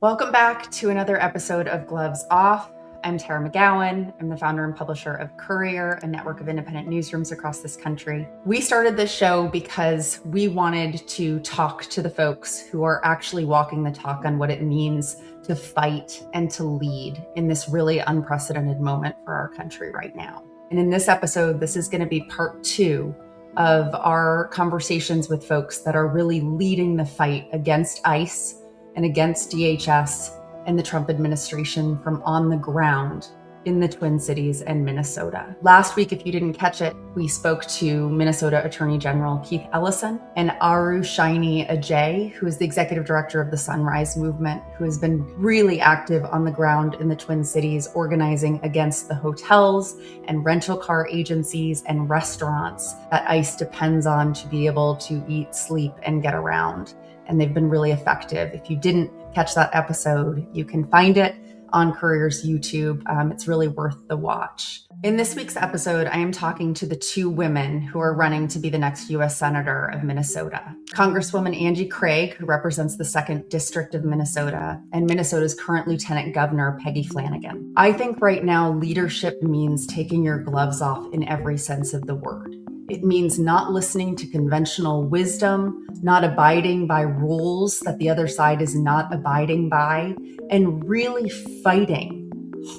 Welcome back to another episode of Gloves Off. I'm Tara McGowan. I'm the founder and publisher of Courier, a network of independent newsrooms across this country. We started this show because we wanted to talk to the folks who are actually walking the talk on what it means to fight and to lead in this really unprecedented moment for our country right now. And in this episode, this is going to be part 2 of our conversations with folks that are really leading the fight against ICE and against DHS and the Trump administration from on the ground in the Twin Cities and Minnesota. Last week, if you didn't catch it, we spoke to Minnesota Attorney General Keith Ellison and Arushini Ajay, who is the executive director of the Sunrise Movement, who has been really active on the ground in the Twin Cities, organizing against the hotels and rental car agencies and restaurants that ICE depends on to be able to eat, sleep, and get around. And they've been really effective. If you didn't catch that episode, you can find it on Courier's YouTube. It's really worth the watch. In this week's episode, I am talking to the 2 women who are running to be the next U.S. Senator of Minnesota. Congresswoman Angie Craig, who represents the 2nd District of Minnesota, and Minnesota's current Lieutenant Governor, Peggy Flanagan. I think right now leadership means taking your gloves off in every sense of the word. It means not listening to conventional wisdom, not abiding by rules that the other side is not abiding by, and really fighting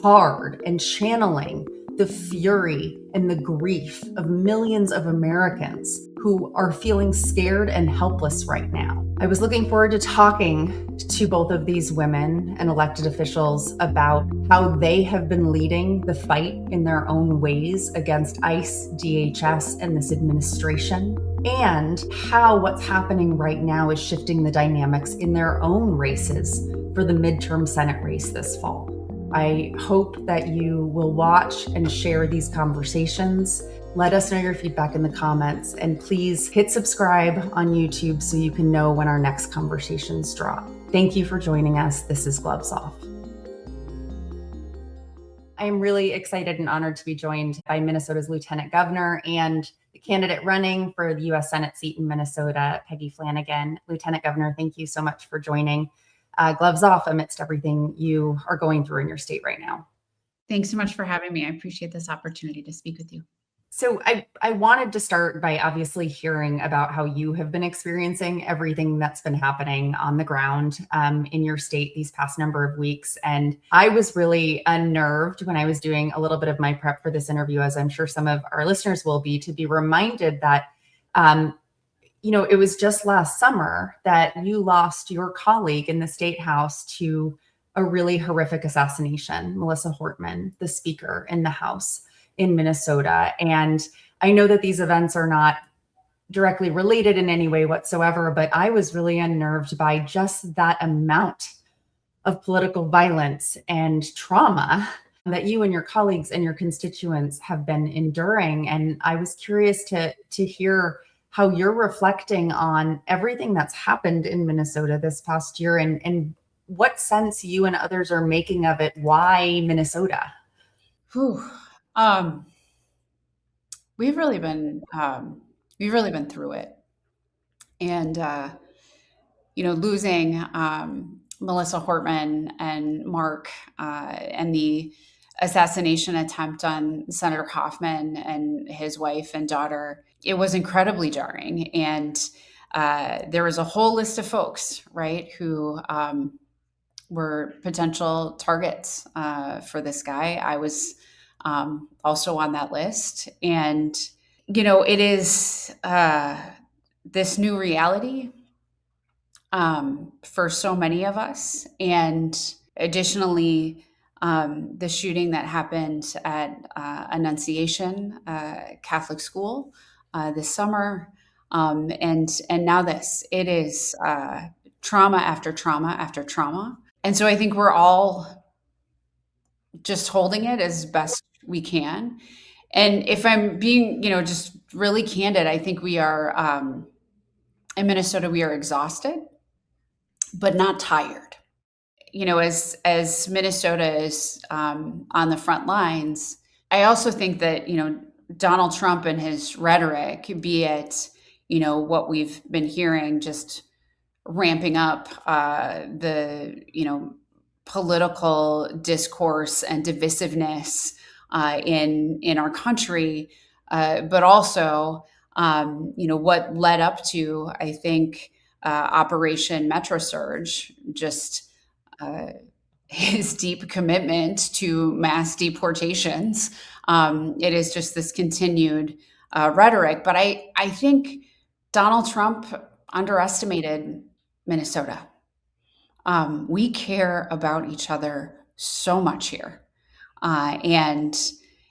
hard and channeling the fury and the grief of millions of Americans who are feeling scared and helpless right now. I was looking forward to talking to both of these women and elected officials about how they have been leading the fight in their own ways against ICE, DHS, and this administration, and how what's happening right now is shifting the dynamics in their own races for the midterm Senate race this fall. I hope that you will watch and share these conversations. Let us know your feedback in the comments, and please hit subscribe on YouTube so you can know when our next conversations drop. Thank you for joining us. This is Gloves Off. I am really excited and honored to be joined by Minnesota's Lieutenant Governor and the candidate running for the U.S. Senate seat in Minnesota, Peggy Flanagan. Lieutenant Governor, thank you so much for joining Gloves Off amidst everything you are going through in your state right now. Thanks so much for having me. I appreciate this opportunity to speak with you. So I wanted to start by obviously hearing about how you have been experiencing everything that's been happening on the ground in your state these past number of weeks. And I was really unnerved when I was doing a little bit of my prep for this interview, as I'm sure some of our listeners will be, to be reminded that it was just last summer that you lost your colleague in the State House to a really horrific assassination, Melissa Hortman, the Speaker in the House in Minnesota. And I know that these events are not directly related in any way whatsoever, but I was really unnerved by just that amount of political violence and trauma that you and your colleagues and your constituents have been enduring. And I was curious to hear how you're reflecting on everything that's happened in Minnesota this past year and what sense you and others are making of it. Why Minnesota? We've really been through it, and losing Melissa Hortman and Mark and the assassination attempt on Senator Hoffman and his wife and daughter. It was incredibly jarring, and there was a whole list of folks, right, who were potential targets for this guy. I was also on that list. And, it is this new reality for so many of us. And additionally, the shooting that happened at Annunciation Catholic School this summer, and now this. It is trauma after trauma after trauma. And so I think we're all just holding it as best we can. And if I'm being, just really candid, I think we are, in Minnesota, we are exhausted, but not tired. As Minnesota is on the front lines, I also think that, Donald Trump and his rhetoric, be it, what we've been hearing just ramping up the political discourse and divisiveness in our country, but also what led up to, I think, Operation Metro Surge, just his deep commitment to mass deportations. It is just this continued rhetoric. But I think Donald Trump underestimated Minnesota. We care about each other so much here. And,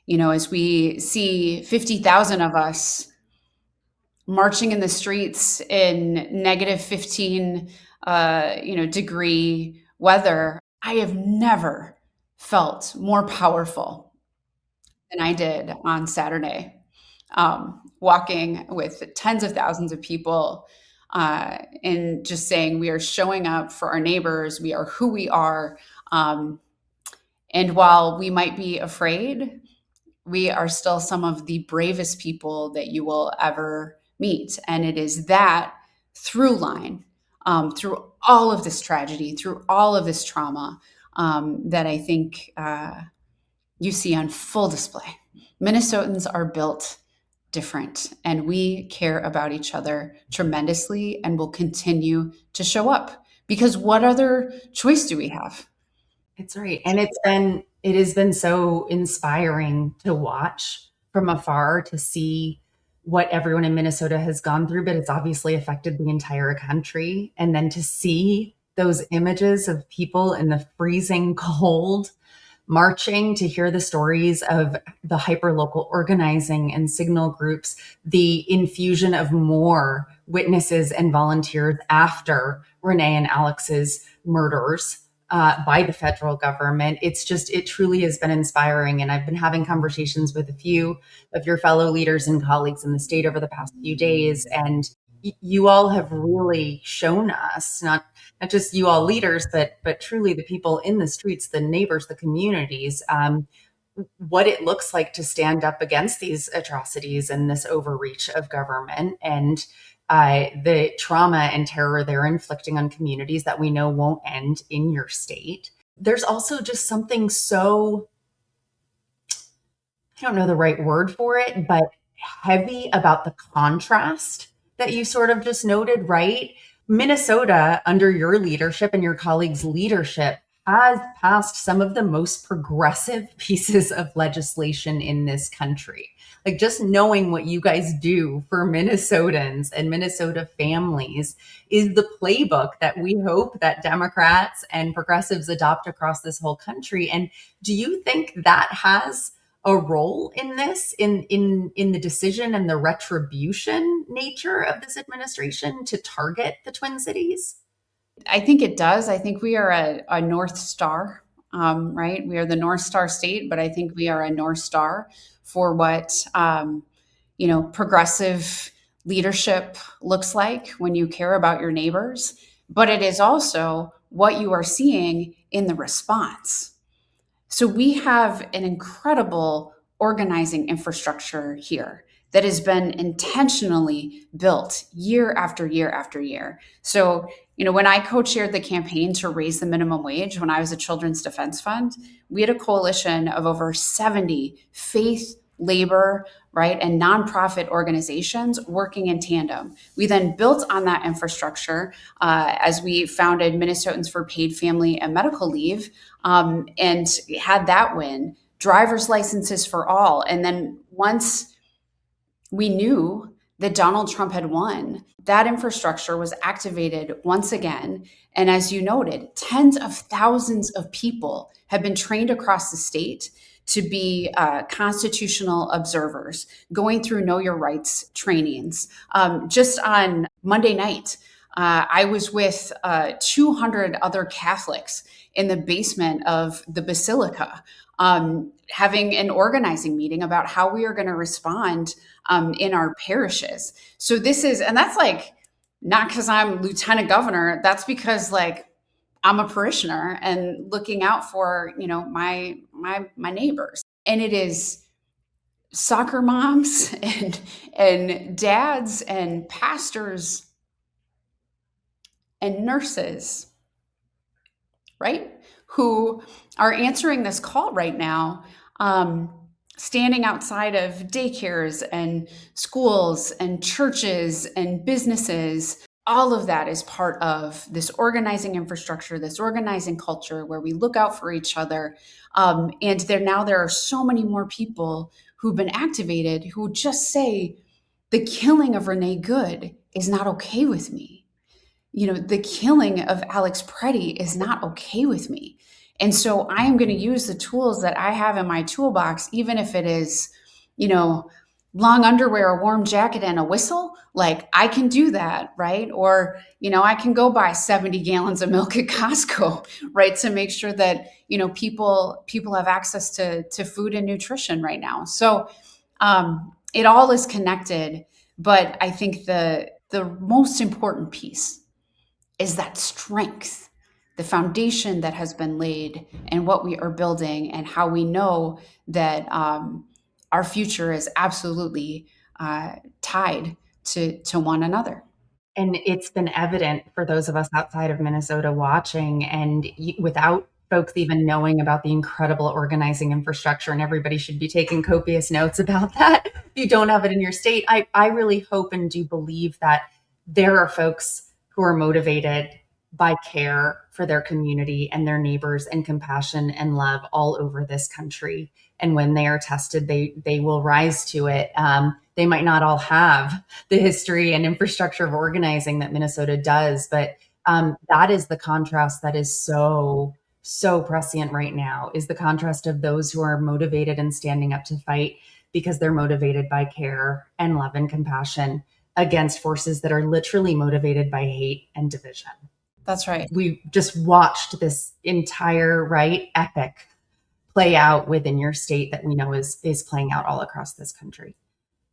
as we see 50,000 of us marching in the streets in negative 15, degree weather, I have never felt more powerful than I did on Saturday, walking with tens of thousands of people, and just saying we are showing up for our neighbors. We are who we are. And while we might be afraid, we are still some of the bravest people that you will ever meet. And it is that through line, through all of this tragedy, through all of this trauma, that I think you see on full display. Minnesotans are built different, and we care about each other tremendously and will continue to show up, because what other choice do we have? It's right. And it has been so inspiring to watch from afar, to see what everyone in Minnesota has gone through, but it's obviously affected the entire country. And then to see those images of people in the freezing cold marching, to hear the stories of the hyperlocal organizing and signal groups, the infusion of more witnesses and volunteers after Renee and Alex's murders by the federal government. It truly has been inspiring. And I've been having conversations with a few of your fellow leaders and colleagues in the state over the past few days. And you all have really shown us, not just you all leaders, but truly the people in the streets, the neighbors, the communities, what it looks like to stand up against these atrocities and this overreach of government, and the trauma and terror they're inflicting on communities that we know won't end in your state. There's also just something so, I don't know the right word for it, but heavy about the contrast that you sort of just noted, right? Minnesota, under your leadership and your colleagues' leadership, has passed some of the most progressive pieces of legislation in this country. Like, just knowing what you guys do for Minnesotans and Minnesota families is the playbook that we hope that Democrats and progressives adopt across this whole country. And do you think that has a role in this, in the decision and the retribution nature of this administration to target the Twin Cities? I think it does. I think we are a North Star, right? We are the North Star state, but I think we are a North Star for what, progressive leadership looks like when you care about your neighbors. But it is also what you are seeing in the response. So we have an incredible organizing infrastructure here that has been intentionally built year after year after year. So, when I co-chaired the campaign to raise the minimum wage when I was at Children's Defense Fund, we had a coalition of over 70 faith, labor, right, and nonprofit organizations working in tandem. We then built on that infrastructure as we founded Minnesotans for Paid Family and Medical Leave, and had that win, driver's licenses for all. And then once we knew that Donald Trump had won, that infrastructure was activated once again. And as you noted, tens of thousands of people have been trained across the state to be constitutional observers, going through Know Your Rights trainings. Just on Monday night, I was with 200 other Catholics in the basement of the Basilica, having an organizing meeting about how we are going to respond in our parishes. So and that's like, not because I'm lieutenant governor, that's because I'm a parishioner and looking out for, my neighbors. And it is soccer moms and dads and pastors and nurses, right, who are answering this call right now, standing outside of daycares and schools and churches and businesses. All of that is part of this organizing infrastructure, this organizing culture where we look out for each other. And there are so many more people who've been activated who just say the killing of Renee Good is not okay with me. The killing of Alex Preddy is not okay with me. And so I am going to use the tools that I have in my toolbox, even if it is, long underwear, a warm jacket, and a whistle. Like, I can do that, right? Or, I can go buy 70 gallons of milk at Costco, right? To make sure that, people have access to food and nutrition right now. So it all is connected. But I think the most important piece is that strength, the foundation that has been laid, and what we are building, and how we know that our future is absolutely tied to one another. And it's been evident for those of us outside of Minnesota watching, and without folks even knowing about the incredible organizing infrastructure, and everybody should be taking copious notes about that. If you don't have it in your state, I really hope and do believe that there are folks who are motivated by care for their community and their neighbors, and compassion and love all over this country. And when they are tested, they will rise to it. They might not all have the history and infrastructure of organizing that Minnesota does, but that is the contrast that is so prescient right now, is the contrast of those who are motivated and standing up to fight because they're motivated by care and love and compassion, against forces that are literally motivated by hate and division. That's right. We just watched this entire epic play out within your state that we know is playing out all across this country.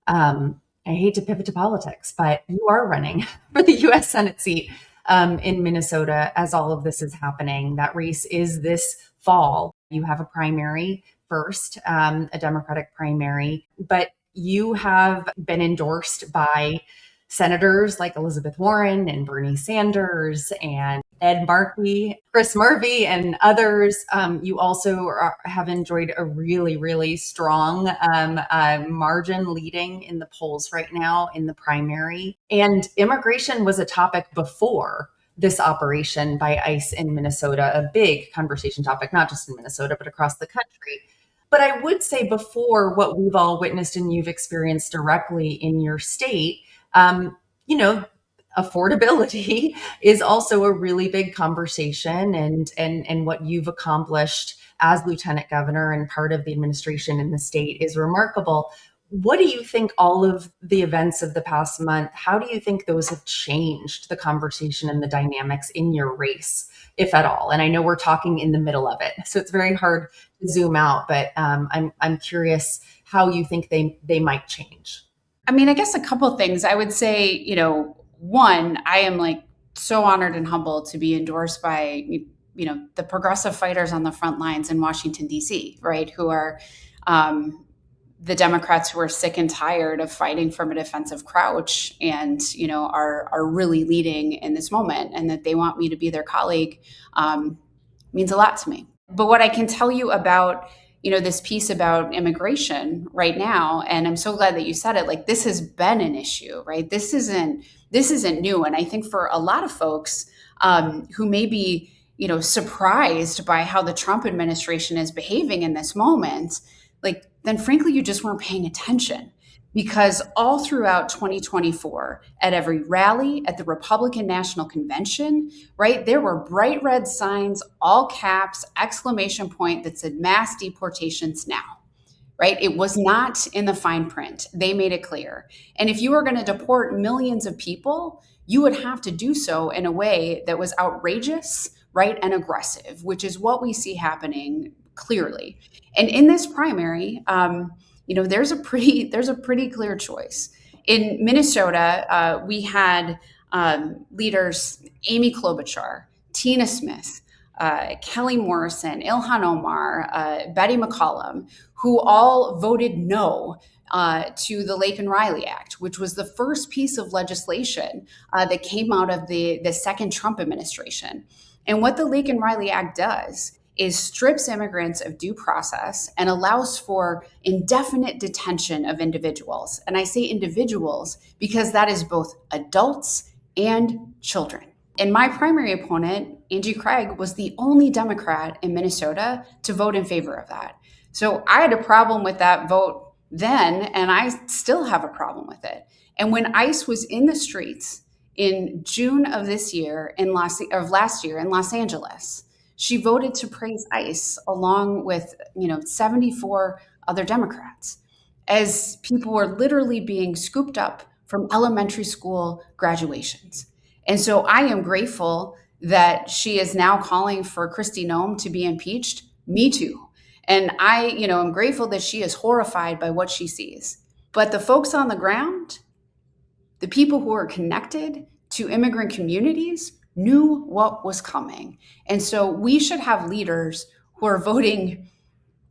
I hate to pivot to politics, but you are running for the U.S. Senate seat in Minnesota as all of this is happening. That race is this fall. You have a primary first, a Democratic primary, but you have been endorsed by senators like Elizabeth Warren and Bernie Sanders and Ed Markey, Chris Murphy, and others. You also have enjoyed a really, really strong margin, leading in the polls right now in the primary. And immigration was a topic before this operation by ICE in Minnesota, a big conversation topic, not just in Minnesota, but across the country. But I would say before what we've all witnessed and you've experienced directly in your state, affordability is also a really big conversation, and what you've accomplished as lieutenant governor and part of the administration in the state is remarkable. What do you think all of the events of the past month, how do you think those have changed the conversation and the dynamics in your race, if at all? And I know we're talking in the middle of it, so it's very hard to zoom out, but I'm curious how you think they might change. I mean, I guess a couple of things. I would say, one, I am so honored and humbled to be endorsed by, the progressive fighters on the front lines in Washington, D.C., right? Who are the Democrats who are sick and tired of fighting from a defensive crouch, and, are really leading in this moment, and that they want me to be their colleague means a lot to me. But what I can tell you about this piece about immigration right now, and I'm so glad that you said it, this has been an issue, right? This isn't new. And I think for a lot of folks who may be, surprised by how the Trump administration is behaving in this moment, then frankly, you just weren't paying attention. Because all throughout 2024, at every rally, at the Republican National Convention, right, there were bright red signs, all caps, exclamation point, that said mass deportations now, right? It was not in the fine print. They made it clear. And if you were going to deport millions of people, you would have to do so in a way that was outrageous, right, and aggressive, which is what we see happening clearly. And in this primary, there's a pretty clear choice. In Minnesota, we had leaders Amy Klobuchar, Tina Smith, Kelly Morrison, Ilhan Omar, Betty McCollum, who all voted no to the Laken Riley Act, which was the first piece of legislation that came out of the second Trump administration. And what the Laken Riley Act does is strips immigrants of due process and allows for indefinite detention of individuals. And I say individuals because that is both adults and children. And my primary opponent, Angie Craig, was the only Democrat in Minnesota to vote in favor of that. So I had a problem with that vote then, and I still have a problem with it. And when ICE was in the streets in June of last year in Los Angeles, she voted to praise ICE along with 74 other Democrats as people were literally being scooped up from elementary school graduations. And so I am grateful that she is now calling for Kristi Noem to be impeached. Me too. And I, am grateful that she is horrified by what she sees. But the folks on the ground, the people who are connected to immigrant communities, knew what was coming. And so we should have leaders who are voting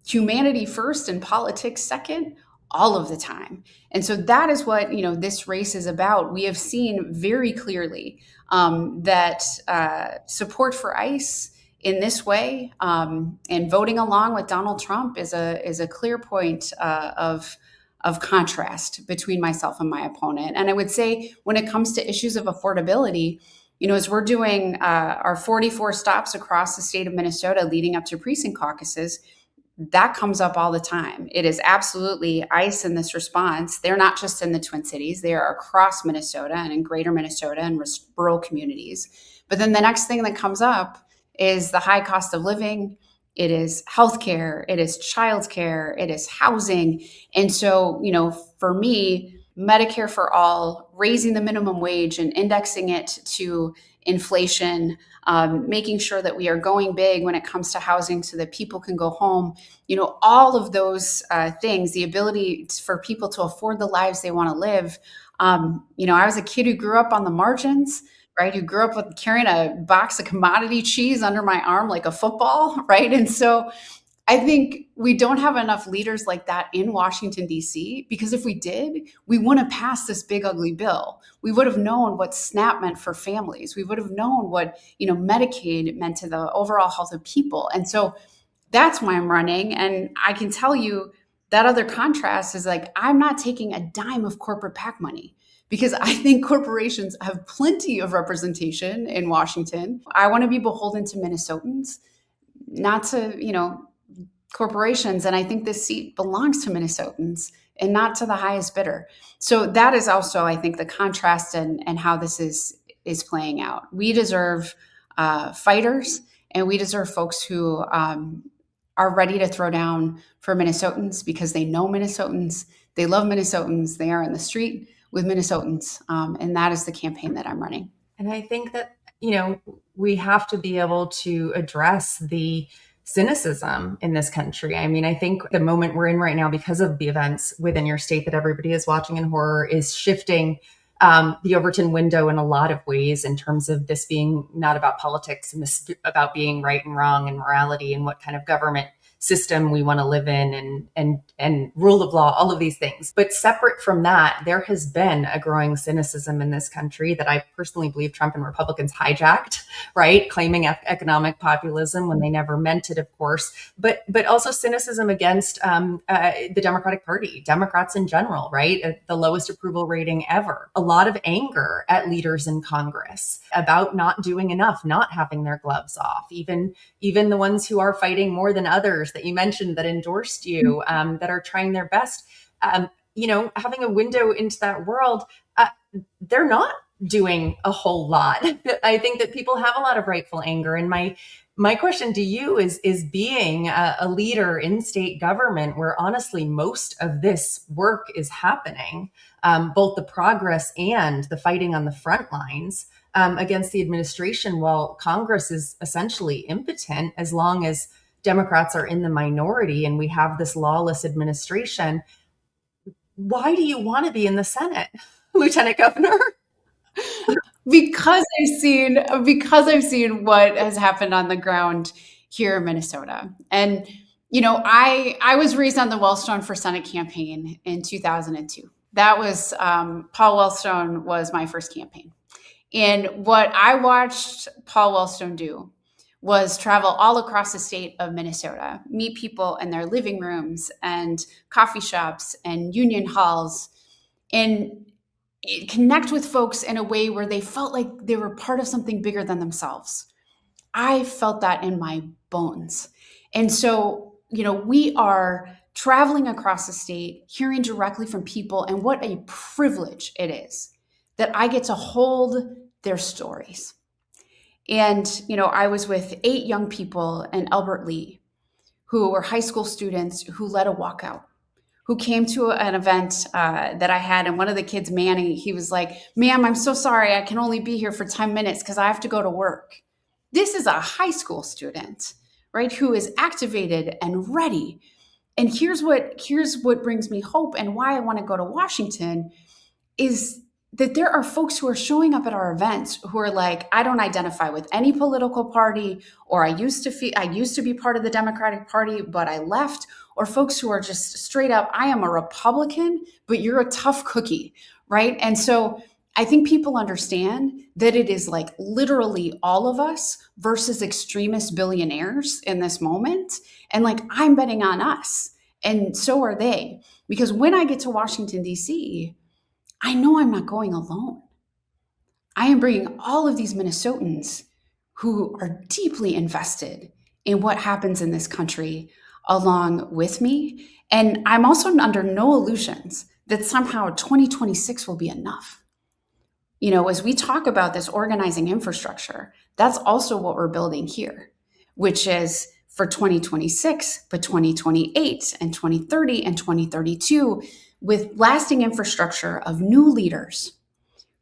humanity first and politics second all of the time. And so that is what, this race is about. We have seen very clearly that support for ICE in this way and voting along with Donald Trump is a clear point of contrast between myself and my opponent. And I would say when it comes to issues of affordability, as we're doing our 44 stops across the state of Minnesota leading up to precinct caucuses, that comes up all the time. It is absolutely ICE in this response. They're not just in the Twin Cities. They are across Minnesota and in greater Minnesota and rural communities. But then the next thing that comes up is the high cost of living. It is healthcare. It is childcare. It is housing. And so, for me, Medicare for all, raising the minimum wage and indexing it to inflation, making sure that we are going big when it comes to housing so that people can go home, all of those things, the ability for people to afford the lives they want to live. I was a kid who grew up on the margins, right? Who grew up with carrying a box of commodity cheese under my arm like a football, right? And so I think we don't have enough leaders like that in Washington, D.C., because if we did, we wouldn't have passed this big, ugly bill. We would have known what SNAP meant for families. We would have known what, Medicaid meant to the overall health of people. And so that's why I'm running. And I can tell you that other contrast is like, I'm not taking a dime of corporate PAC money because I think corporations have plenty of representation in Washington. I want to be beholden to Minnesotans, not to, corporations. And I think this seat belongs to Minnesotans and not to the highest bidder. So that is also, I think, the contrast and how this is playing out. We deserve fighters, and we deserve folks who are ready to throw down for Minnesotans because they know Minnesotans, they love Minnesotans, they are in the street with Minnesotans. And that is the campaign that I'm running. And I think that, we have to be able to address the cynicism in this country. I mean, I think the moment we're in right now, because of the events within your state that everybody is watching in horror, is shifting the Overton window in a lot of ways in terms of this being not about politics and this about being right and wrong and morality and what kind of government system we want to live in and rule of law, all of these things. But separate from that, there has been a growing cynicism in this country that I personally believe Trump and Republicans hijacked, right? Claiming economic populism when they never meant it, of course, but also cynicism against the Democratic Party, Democrats in general, right? At the lowest approval rating ever. A lot of anger at leaders in Congress about not doing enough, not having their gloves off, even the ones who are fighting more than others that you mentioned that endorsed you, that are trying their best, having a window into that world, they're not doing a whole lot. I think that people have a lot of rightful anger. And my question to you is being a leader in state government where honestly, most of this work is happening, both the progress and the fighting on the front lines against the administration, while Congress is essentially impotent as long as Democrats are in the minority and we have this lawless administration. Why do you want to be in the Senate, Lieutenant Governor? because I've seen what has happened on the ground here in Minnesota. And I was raised on the Wellstone for Senate campaign in 2002. That was Paul Wellstone was my first campaign. And what I watched Paul Wellstone do was travel all across the state of Minnesota, meet people in their living rooms and coffee shops and union halls, and connect with folks in a way where they felt like they were part of something bigger than themselves. I felt that in my bones. And so, we are traveling across the state, hearing directly from people, and what a privilege it is that I get to hold their stories. And, I was with 8 young people in Albert Lee who were high school students who led a walkout, who came to an event that I had. And one of the kids, Manny, he was like, "Ma'am, I'm so sorry. I can only be here for 10 minutes because I have to go to work." This is a high school student, right, who is activated and ready. And here's what brings me hope and why I want to go to Washington is that there are folks who are showing up at our events who are like, "I don't identify with any political party," or I used to be part of the Democratic Party, but I left," or folks who are just straight up, "I am a Republican, but you're a tough cookie," right? And so I think people understand that it is like literally all of us versus extremist billionaires in this moment. And like, I'm betting on us, and so are they. Because when I get to Washington, D.C., I know I'm not going alone. I am bringing all of these Minnesotans who are deeply invested in what happens in this country along with me. And I'm also under no illusions that somehow 2026 will be enough. As we talk about this organizing infrastructure, that's also what we're building here, which is for 2026, but 2028 and 2030 and 2032, with lasting infrastructure of new leaders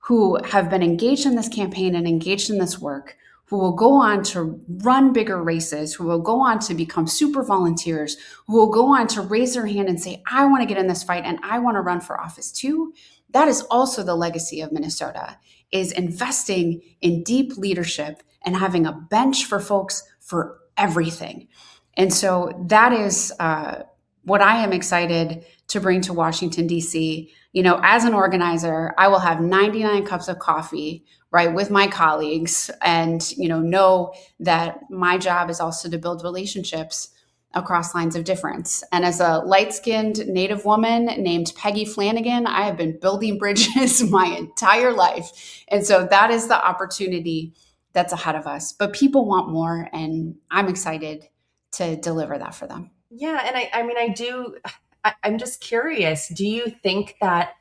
who have been engaged in this campaign and engaged in this work, who will go on to run bigger races, who will go on to become super volunteers, who will go on to raise their hand and say, "I want to get in this fight and I want to run for office too." That is also the legacy of Minnesota, is investing in deep leadership and having a bench for folks for everything. And so that is what I am excited to bring to Washington, D.C. As an organizer, I will have 99 cups of coffee, right, with my colleagues, and, know that my job is also to build relationships across lines of difference. And as a light-skinned Native woman named Peggy Flanagan, I have been building bridges my entire life. And so that is the opportunity that's ahead of us. But people want more, and I'm excited to deliver that for them. Yeah. And I do, I'm just curious, do you think that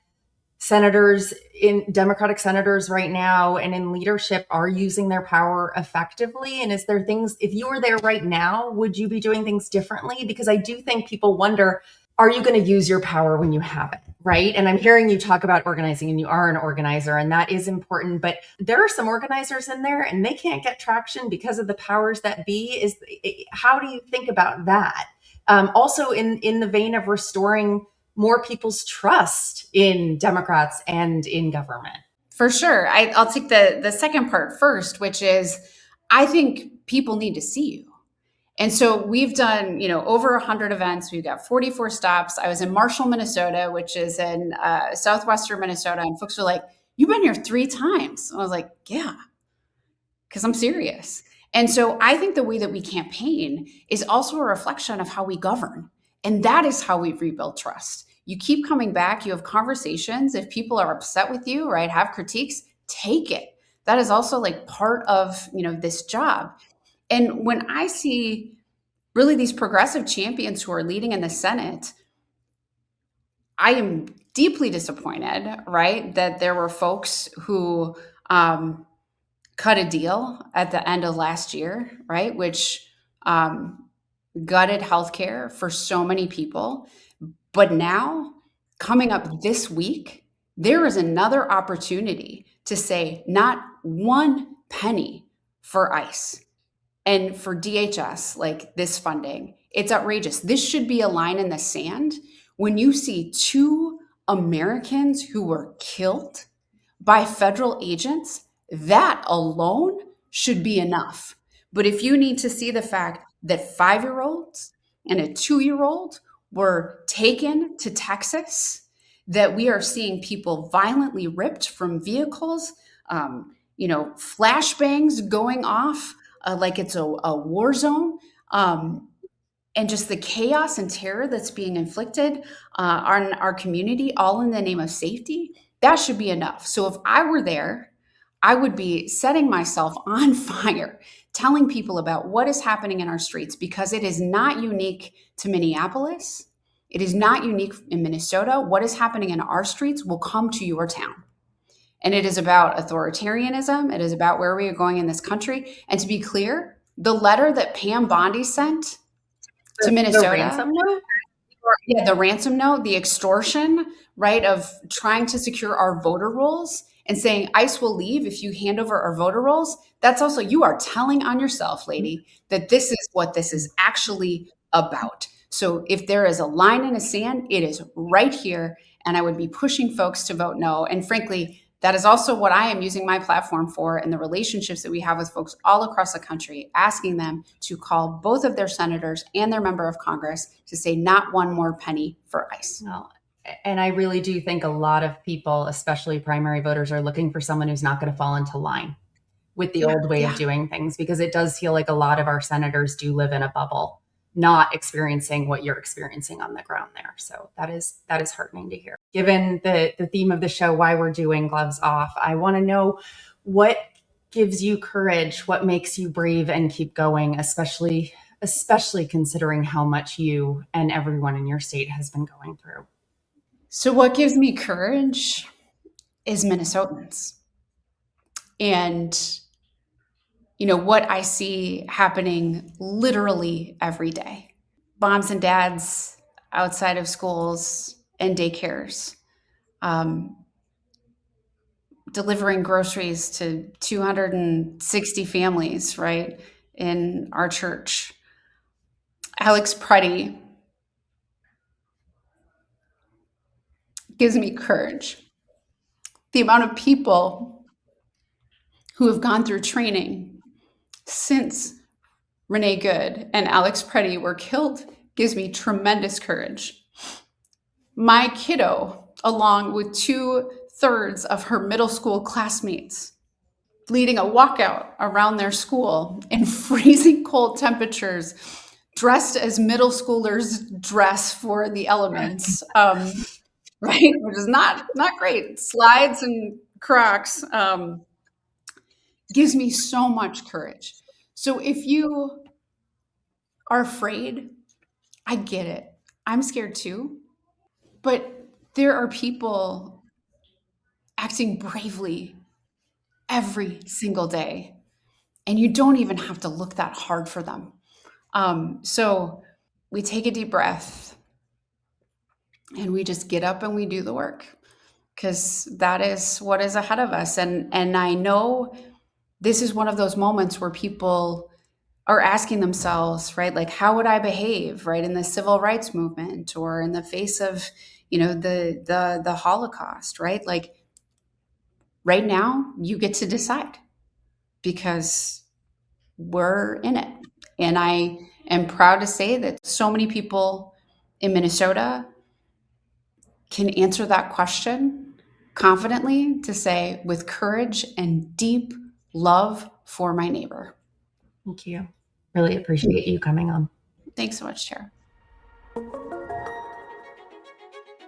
Democratic senators right now and in leadership are using their power effectively? And is there things, if you were there right now, would you be doing things differently? Because I do think people wonder, are you going to use your power when you have it? Right. And I'm hearing you talk about organizing, and you are an organizer, and that is important. But there are some organizers in there and they can't get traction because of the powers that be. How do you think about that? Also in the vein of restoring more people's trust in Democrats and in government. For sure. I'll take the second part first, which is I think people need to see you. And so we've done, over 100 events. We've got 44 stops. I was in Marshall, Minnesota, which is in southwestern Minnesota. And folks were like, "You've been here 3 times." And I was like, "Yeah, because I'm serious." And so I think the way that we campaign is also a reflection of how we govern. And that is how we rebuild trust. You keep coming back, you have conversations. If people are upset with you, right, have critiques, take it. That is also like part of, this job. And when I see really these progressive champions who are leading in the Senate, I am deeply disappointed, right, that there were folks who cut a deal at the end of last year, right, which gutted healthcare for so many people. But now, coming up this week, there is another opportunity to say not one penny for ICE and for DHS, like this funding. It's outrageous. This should be a line in the sand when you see 2 Americans who were killed by federal agents That alone should be enough. But if you need to see the fact that 5-year-olds and a 2-year-old were taken to Texas, that we are seeing people violently ripped from vehicles, flashbangs going off like it's a war zone, and just the chaos and terror that's being inflicted on our community, all in the name of safety, that should be enough. So if I were there, I would be setting myself on fire, telling people about what is happening in our streets, because it is not unique to Minneapolis. It is not unique in Minnesota. What is happening in our streets will come to your town. And it is about authoritarianism. It is about where we are going in this country. And to be clear, the letter that Pam Bondi sent to Minnesota, the ransom note? Yeah, the ransom note, the extortion, right, of trying to secure our voter rolls and saying ICE will leave if you hand over our voter rolls. That's also, you are telling on yourself, lady, that this is what this is actually about. So if there is a line in the sand, it is right here. And I would be pushing folks to vote no. And frankly, that is also what I am using my platform for, and the relationships that we have with folks all across the country, asking them to call both of their senators and their member of Congress to say not one more penny for ICE. Well, and I really do think a lot of people, especially primary voters, are looking for someone who's not going to fall into line with the old way of doing things, because it does feel like a lot of our senators do live in a bubble, not experiencing what you're experiencing on the ground there. So that is heartening to hear. Given the theme of the show, why we're doing Gloves Off, I want to know what gives you courage, what makes you brave and keep going, especially considering how much you and everyone in your state has been going through. So what gives me courage is Minnesotans. And what I see happening literally every day. Moms and dads outside of schools and daycares, delivering groceries to 260 families, right, in our church. Alex Preddy gives me courage. The amount of people who have gone through training since Renee Good and Alex Preddy were killed gives me tremendous courage. My kiddo, along with 2/3 of her middle school classmates, leading a walkout around their school in freezing cold temperatures, dressed as middle schoolers dress for the elements, right? Which is not great. Slides and Crocs, gives me so much courage. So if you are afraid, I get it. I'm scared too. But there are people acting bravely every single day, and you don't even have to look that hard for them. So we take a deep breath and we just get up and we do the work, because that is what is ahead of us. And I know this is one of those moments where people are asking themselves, right, like, how would I behave, right, in the civil rights movement or in the face of, the Holocaust, right? Like, right now, you get to decide, because we're in it. And I am proud to say that so many people in Minnesota can answer that question confidently, to say, with courage and deep love for my neighbor. Thank you. Really appreciate you coming on. Thanks so much, Tara.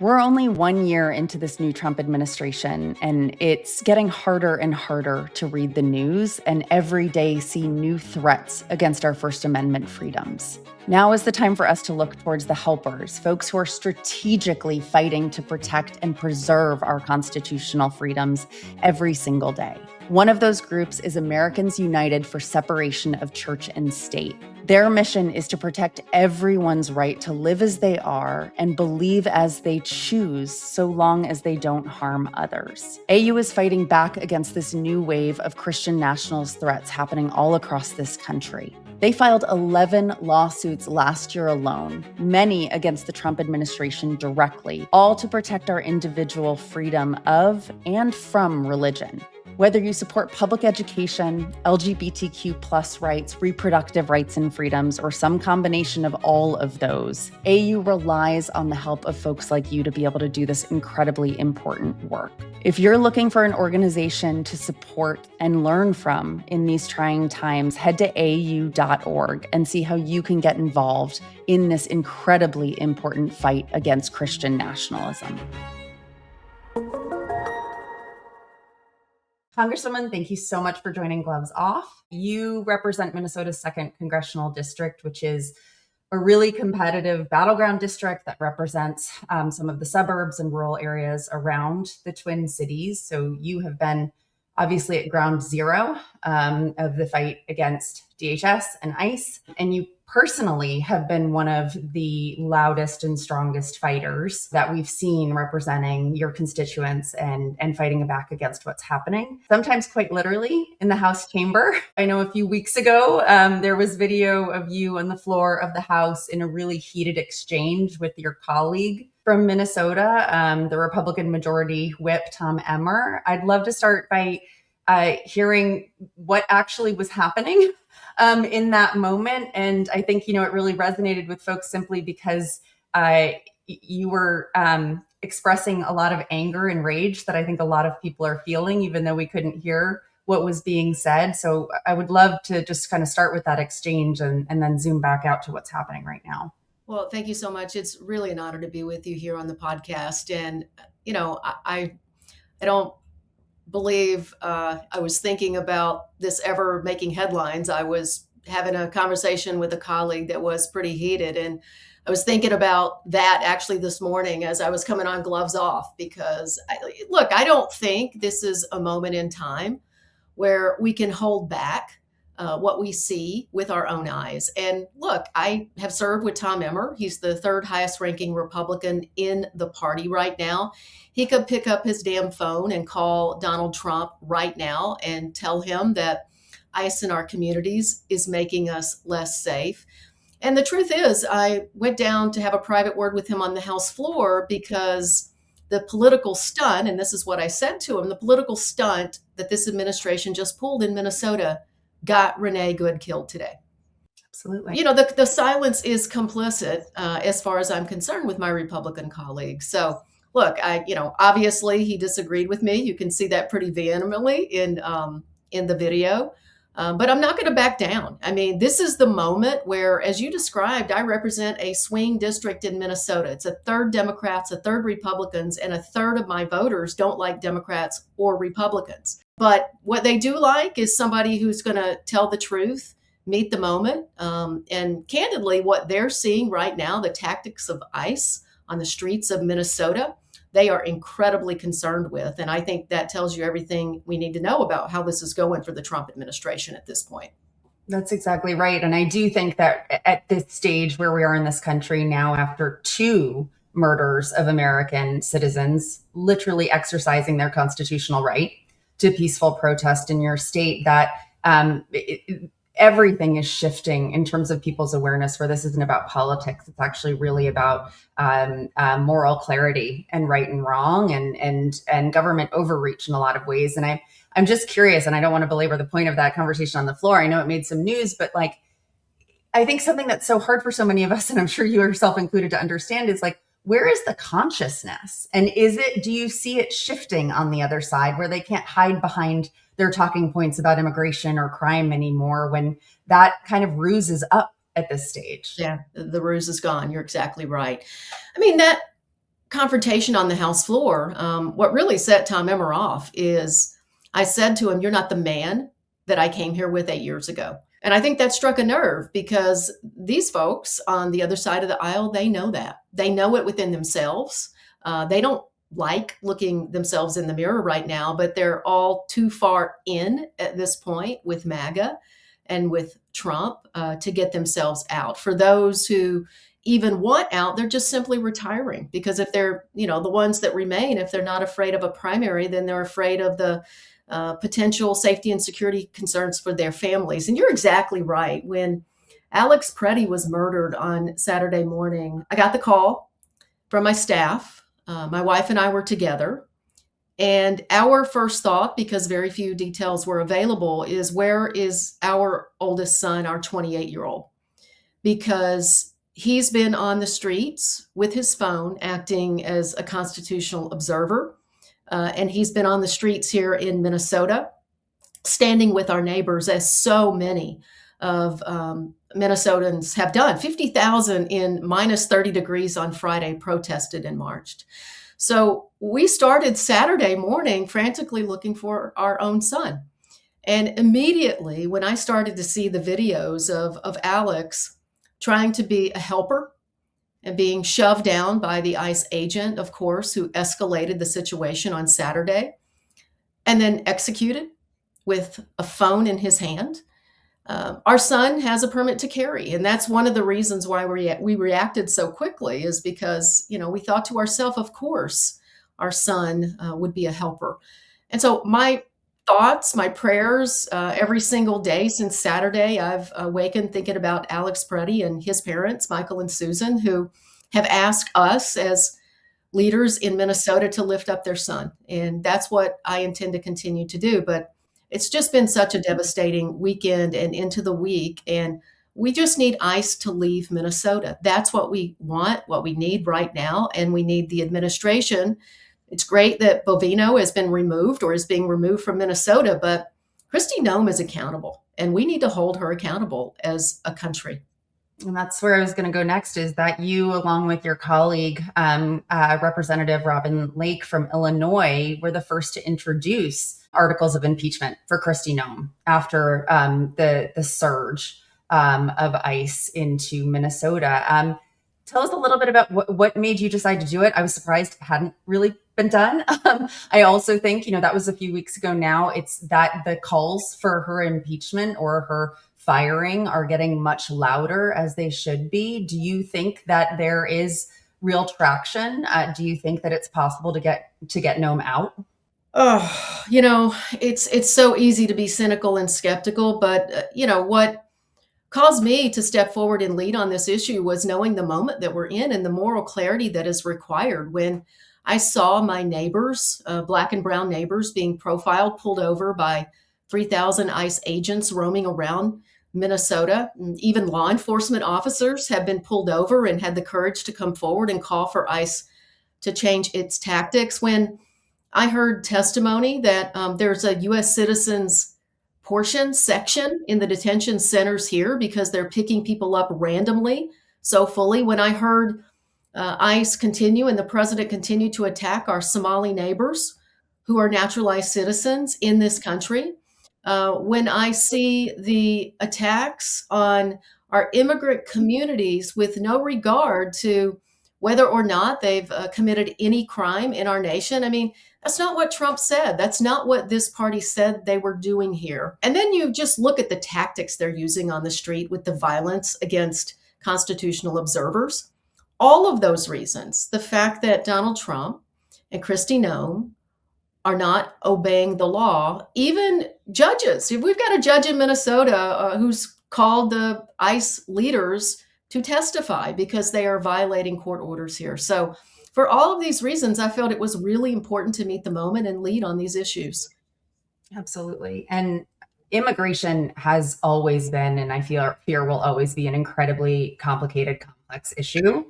We're only 1 year into this new Trump administration, and it's getting harder and harder to read the news and every day see new threats against our First Amendment freedoms. Now is the time for us to look towards the helpers, folks who are strategically fighting to protect and preserve our constitutional freedoms every single day. One of those groups is Americans United for Separation of Church and State. Their mission is to protect everyone's right to live as they are and believe as they choose, so long as they don't harm others. AU is fighting back against this new wave of Christian nationalist threats happening all across this country. They filed 11 lawsuits last year alone, many against the Trump administration directly, all to protect our individual freedom of and from religion. Whether you support public education, LGBTQ plus rights, reproductive rights and freedoms, or some combination of all of those, AU relies on the help of folks like you to be able to do this incredibly important work. If you're looking for an organization to support and learn from in these trying times, head to au.org and see how you can get involved in this incredibly important fight against Christian nationalism. Congresswoman, thank you so much for joining Gloves Off. You represent Minnesota's 2nd Congressional District, which is a really competitive battleground district that represents some of the suburbs and rural areas around the Twin Cities. So you have been obviously at ground zero of the fight against DHS and ICE, and you personally have been one of the loudest and strongest fighters that we've seen representing your constituents and fighting back against what's happening, sometimes quite literally in the House chamber. I know a few weeks ago, there was video of you on the floor of the House in a really heated exchange with your colleague from Minnesota, the Republican Majority Whip, Tom Emmer. I'd love to start by hearing what actually was happening in that moment. And I think, it really resonated with folks simply because you were expressing a lot of anger and rage that I think a lot of people are feeling, even though we couldn't hear what was being said. So I would love to just kind of start with that exchange and then zoom back out to what's happening right now. Well, thank you so much. It's really an honor to be with you here on the podcast. And, I don't believe I was thinking about this ever making headlines. I was having a conversation with a colleague that was pretty heated. And I was thinking about that actually this morning as I was coming on Gloves Off, because I don't think this is a moment in time where we can hold back what we see with our own eyes. And look, I have served with Tom Emmer. He's the 3rd highest ranking Republican in the party right now. He could pick up his damn phone and call Donald Trump right now and tell him that ICE in our communities is making us less safe. And the truth is, I went down to have a private word with him on the House floor because the political stunt, and this is what I said to him, the political stunt that this administration just pulled in Minnesota got Renee Good killed today. Absolutely. The silence is complicit as far as I'm concerned with my Republican colleagues. So look, obviously he disagreed with me. You can see that pretty vehemently in the video. But I'm not going to back down. I mean, this is the moment where, as you described, I represent a swing district in Minnesota. It's 1/3 Democrats, 1/3 Republicans, and 1/3 of my voters don't like Democrats or Republicans. But what they do like is somebody who's going to tell the truth, meet the moment. And candidly, what they're seeing right now, the tactics of ICE on the streets of Minnesota, they are incredibly concerned with. And I think that tells you everything we need to know about how this is going for the Trump administration at this point. That's exactly right. And I do think that at this stage where we are in this country now, after 2 murders of American citizens, literally exercising their constitutional right to peaceful protest in your state, that everything is shifting in terms of people's awareness, where this isn't about politics. It's actually really about moral clarity and right and wrong and government overreach in a lot of ways. And I'm just curious, and I don't want to belabor the point of that conversation on the floor. I know it made some news, but I think something that's so hard for so many of us, and I'm sure you yourself included, to understand is where is the consciousness? And do you see it shifting on the other side, where they can't hide behind their talking points about immigration or crime anymore, when that kind of ruse is up at this stage? Yeah, the ruse is gone. You're exactly right. I mean, that confrontation on the House floor, what really set Tom Emmer off is I said to him, "You're not the man that I came here with 8 years ago." And I think that struck a nerve, because these folks on the other side of the aisle, they know that. They know it within themselves. They don't like looking themselves in the mirror right now, but they're all too far in at this point with MAGA and with Trump to get themselves out. For those who even want out, they're just simply retiring, because if they're, the ones that remain, if they're not afraid of a primary, then they're afraid of the potential safety and security concerns for their families. And you're exactly right. When Alex Preddy was murdered on Saturday morning, I got the call from my staff. My wife and I were together. And our first thought, because very few details were available, is where is our oldest son, our 28-year-old? Because he's been on the streets with his phone acting as a constitutional observer. And he's been on the streets here in Minnesota, standing with our neighbors, as so many of Minnesotans have done. 50,000 in minus 30 degrees on Friday protested and marched. So we started Saturday morning frantically looking for our own son. And immediately, when I started to see the videos of Alex trying to be a helper and being shoved down by the ICE agent, of course, who escalated the situation on Saturday and then executed with a phone in his hand. Our son has a permit to carry, and that's one of the reasons why we reacted so quickly, is because, we thought to ourselves, of course, our son would be a helper. And so my thoughts, my prayers, every single day since Saturday, I've awakened thinking about Alex Preddy and his parents, Michael and Susan, who have asked us as leaders in Minnesota to lift up their son. And that's what I intend to continue to do. But it's just been such a devastating weekend and into the week. And we just need ICE to leave Minnesota. That's what we want, what we need right now. And we need the administration. It's great that Bovino has been removed or is being removed from Minnesota, but Kristi Noem is accountable, and we need to hold her accountable as a country. And that's where I was going to go next, is that you, along with your colleague, Representative Robin Lake from Illinois, were the first to introduce articles of impeachment for Kristi Noem after the surge of ICE into Minnesota. Tell us a little bit about what made you decide to do it. I was surprised it hadn't really been done. I also think, that was a few weeks ago now. It's that the calls for her impeachment or her firing are getting much louder, as they should be. Do you think that there is real traction? Do you think that it's possible to get Noem out? Oh, it's so easy to be cynical and skeptical, but what caused me to step forward and lead on this issue was knowing the moment that we're in and the moral clarity that is required. When I saw my neighbors, Black and brown neighbors, being profiled, pulled over by 3,000 ICE agents roaming around Minnesota. Even law enforcement officers have been pulled over and had the courage to come forward and call for ICE to change its tactics. When I heard testimony that there's a U.S. citizens section in the detention centers here because they're picking people up randomly so fully. When I heard ICE continue and the president continue to attack our Somali neighbors who are naturalized citizens in this country, when I see the attacks on our immigrant communities with no regard to whether or not they've committed any crime in our nation. I mean, that's not what Trump said. That's not what this party said they were doing here. And then you just look at the tactics they're using on the street with the violence against constitutional observers. All of those reasons, the fact that Donald Trump and Kristi Noem are not obeying the law, even judges. We've got a judge in Minnesota who's called the ICE leaders to testify because they are violating court orders here. So for all of these reasons, I felt it was really important to meet the moment and lead on these issues. Absolutely. And immigration has always been, and I fear will always be, an incredibly complicated, complex issue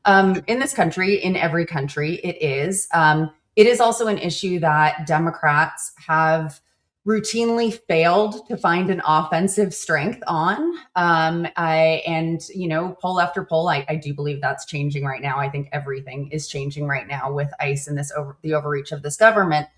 in this country, in every country. It is. It is also an issue that Democrats have routinely failed to find an offensive strength on. Poll after poll, I do believe that's changing right now. I think everything is changing right now with ICE and the overreach of this government,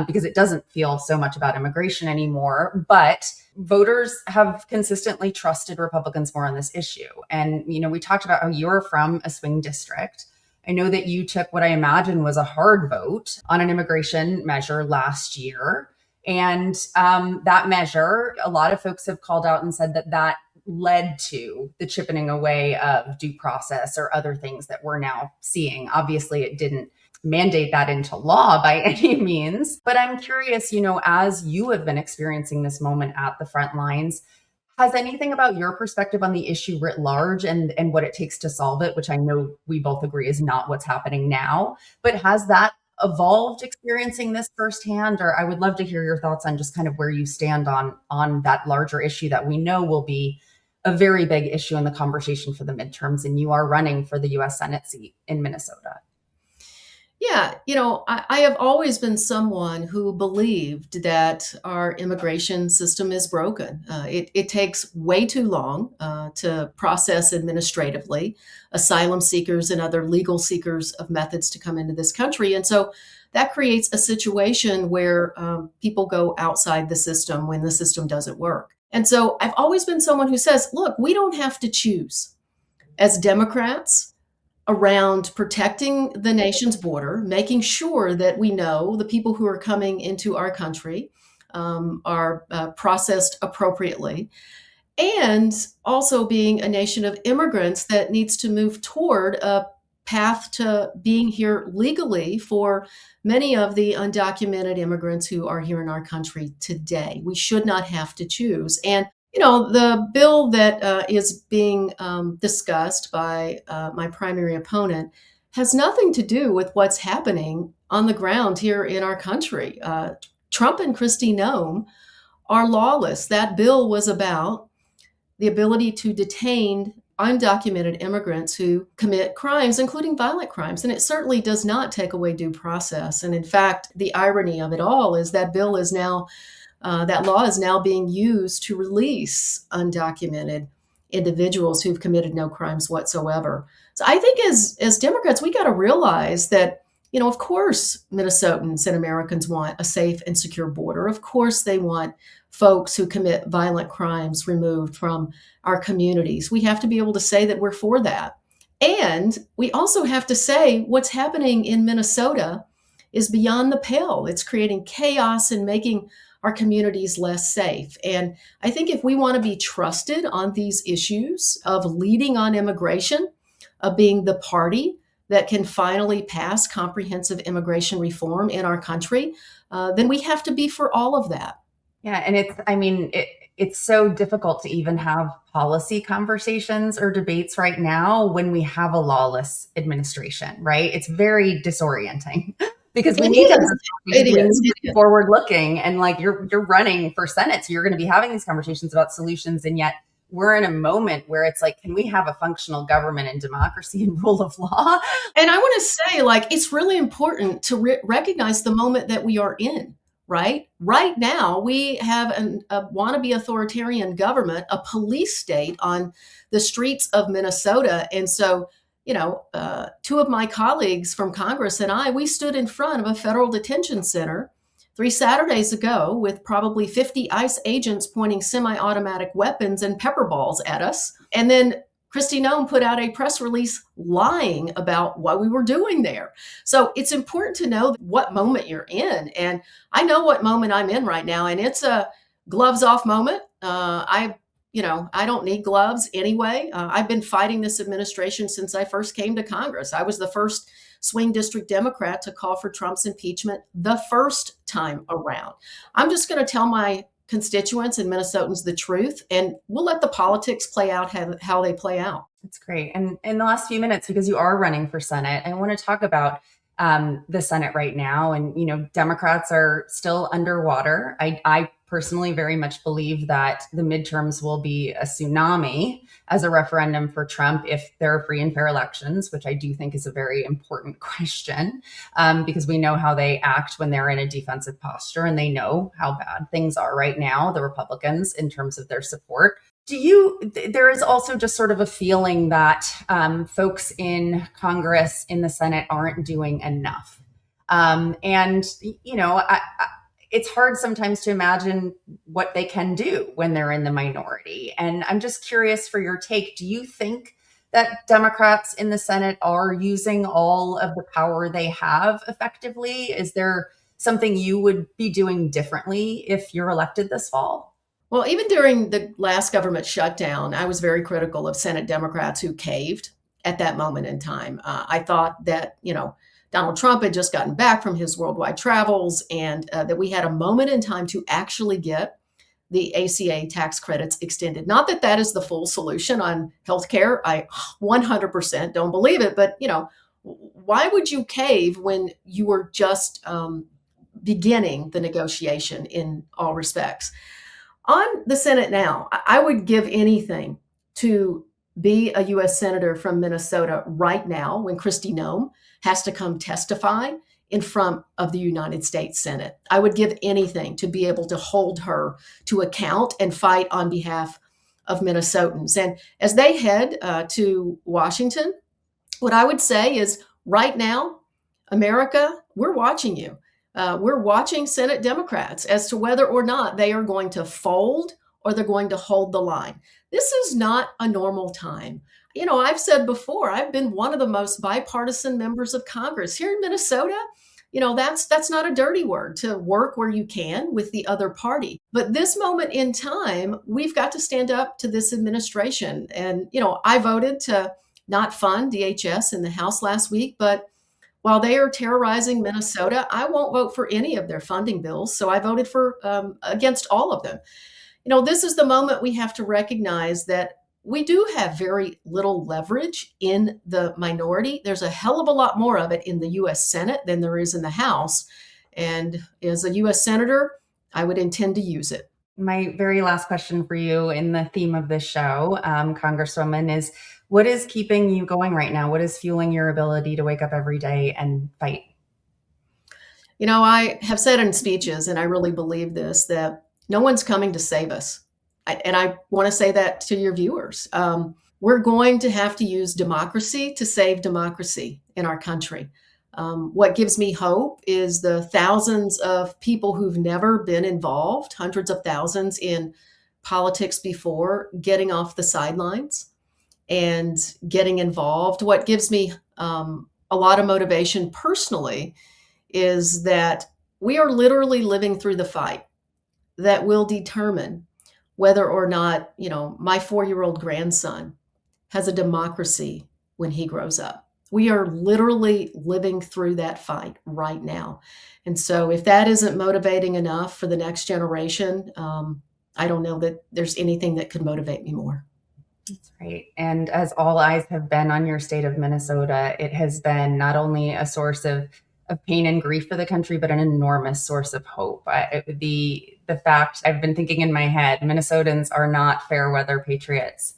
because it doesn't feel so much about immigration anymore. But voters have consistently trusted Republicans more on this issue. And, we talked about how you're from a swing district. I know that you took what I imagine was a hard vote on an immigration measure last year. And that measure, a lot of folks have called out and said that led to the chipping away of due process or other things that we're now seeing. Obviously, it didn't mandate that into law by any means. But I'm curious, as you have been experiencing this moment at the front lines, has anything about your perspective on the issue writ large and what it takes to solve it, which I know we both agree is not what's happening now, but has that evolved experiencing this firsthand? Or I would love to hear your thoughts on just kind of where you stand on that larger issue that we know will be a very big issue in the conversation for the midterms. And you are running for the U.S. Senate seat in Minnesota. Yeah, I have always been someone who believed that our immigration system is broken. It takes way too long to process administratively asylum seekers and other legal seekers of methods to come into this country. And so that creates a situation where people go outside the system when the system doesn't work. And so I've always been someone who says, look, we don't have to choose. As Democrats, around protecting the nation's border, making sure that we know the people who are coming into our country are processed appropriately, and also being a nation of immigrants that needs to move toward a path to being here legally for many of the undocumented immigrants who are here in our country today. We should not have to choose. And the bill that is being discussed by my primary opponent has nothing to do with what's happening on the ground here in our country. Trump and Kristi Noem are lawless. That bill was about the ability to detain undocumented immigrants who commit crimes, including violent crimes. And it certainly does not take away due process. And in fact, the irony of it all is that bill is now that law is now being used to release undocumented individuals who've committed no crimes whatsoever. So I think as Democrats, we got to realize that, of course, Minnesotans and Americans want a safe and secure border. Of course, they want folks who commit violent crimes removed from our communities. We have to be able to say that we're for that. And we also have to say what's happening in Minnesota is beyond the pale. It's creating chaos and making our communities less safe. And I think if we want to be trusted on these issues of leading on immigration, of being the party that can finally pass comprehensive immigration reform in our country, then we have to be for all of that. Yeah. And it's so difficult to even have policy conversations or debates right now when we have a lawless administration, right? It's very disorienting. Because we need to be forward looking, and like you're running for Senate, so you're going to be having these conversations about solutions, and yet we're in a moment where it's like, can we have a functional government and democracy and rule of law? And I want to say, it's really important to recognize the moment that we are in. Right now, we have a wannabe authoritarian government, a police state on the streets of Minnesota, and so. Two of my colleagues from Congress and we stood in front of a federal detention center 3 Saturdays ago with probably 50 ICE agents pointing semi-automatic weapons and pepper balls at us. And then Kristi Noem put out a press release lying about what we were doing there. So it's important to know what moment you're in. And I know what moment I'm in right now, and it's a gloves off moment. I don't need gloves anyway. I've been fighting this administration since I first came to Congress. I was the first swing district Democrat to call for Trump's impeachment the first time around. I'm just going to tell my constituents and Minnesotans the truth, and we'll let the politics play out how they play out. That's great. And in the last few minutes, because you are running for Senate, I want to talk about the Senate right now. And, Democrats are still underwater. I personally very much believe that the midterms will be a tsunami as a referendum for Trump if there are free and fair elections, which I do think is a very important question, because we know how they act when they're in a defensive posture, and they know how bad things are right now, the Republicans, in terms of their support. There is also just sort of a feeling that folks in Congress, in the Senate, aren't doing enough. It's hard sometimes to imagine what they can do when they're in the minority. And I'm just curious for your take. Do you think that Democrats in the Senate are using all of the power they have effectively? Is there something you would be doing differently if you're elected this fall? Well, even during the last government shutdown, I was very critical of Senate Democrats who caved at that moment in time. I thought that, Donald Trump had just gotten back from his worldwide travels, and that we had a moment in time to actually get the ACA tax credits extended. Not that that is the full solution on healthcare. I 100% don't believe it, but Why would you cave when you were just beginning the negotiation in all respects? On the Senate now, I would give anything to be a U.S. Senator from Minnesota right now when Kristi Noem has to come testify in front of the United States Senate. I would give anything to be able to hold her to account and fight on behalf of Minnesotans. And as they head to Washington, what I would say is right now, America, we're watching you. We're watching Senate Democrats as to whether or not they are going to fold or they're going to hold the line. This is not a normal time. You know, I've said before, I've been one of the most bipartisan members of Congress here in Minnesota. You know, that's not a dirty word to work where you can with the other party. But this moment in time, we've got to stand up to this administration. And, you know, I voted to not fund DHS in the House last week, but while they are terrorizing Minnesota, I won't vote for any of their funding bills. So I voted for against all of them. You know, this is the moment we have to recognize that we do have very little leverage in the minority. There's a hell of a lot more of it in the U.S. Senate than there is in the House. And as a U.S. Senator, I would intend to use it. My very last question for you in the theme of this show, Congresswoman, is what is keeping you going right now? What is fueling your ability to wake up every day and fight? You know, I have said in speeches, and I really believe this, that no one's coming to save us. And I want to say that to your viewers. We're going to have to use democracy to save democracy in our country. What gives me hope is the thousands of people who've never been involved, hundreds of thousands in politics before, getting off the sidelines and getting involved. What gives me a lot of motivation personally is that we are literally living through the fight that will determine whether or not, you know, my 4-year-old grandson has a democracy when he grows up. We are literally living through that fight right now. And so if that isn't motivating enough for the next generation, I don't know that there's anything that could motivate me more. That's right. And as all eyes have been on your state of Minnesota, it has been not only a source of pain and grief for the country, but an enormous source of hope. The fact I've been thinking in my head, Minnesotans are not fair weather patriots.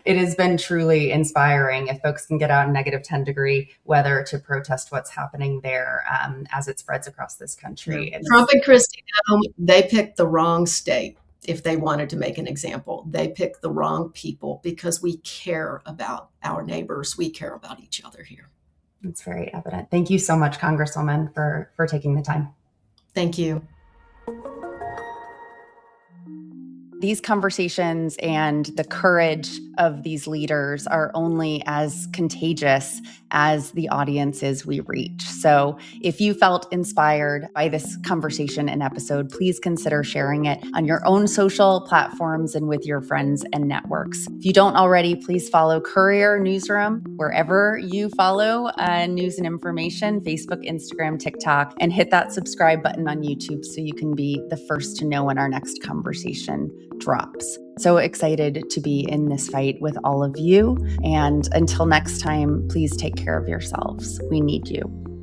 It has been truly inspiring if folks can get out in negative 10-degree weather to protest what's happening there as it spreads across this country. Yeah. Trump and Kristi Noem, they picked the wrong state. If they wanted to make an example, they picked the wrong people because we care about our neighbors. We care about each other here. It's very evident. Thank you so much, Congresswoman, for taking the time. Thank you. These conversations and the courage of these leaders are only as contagious as the audiences we reach. So if you felt inspired by this conversation and episode, please consider sharing it on your own social platforms and with your friends and networks. If you don't already, please follow Courier Newsroom wherever you follow news and information, Facebook, Instagram, TikTok, and hit that subscribe button on YouTube so you can be the first to know when our next conversation drops. So excited to be in this fight with all of you. And until next time, please take care of yourselves. We need you.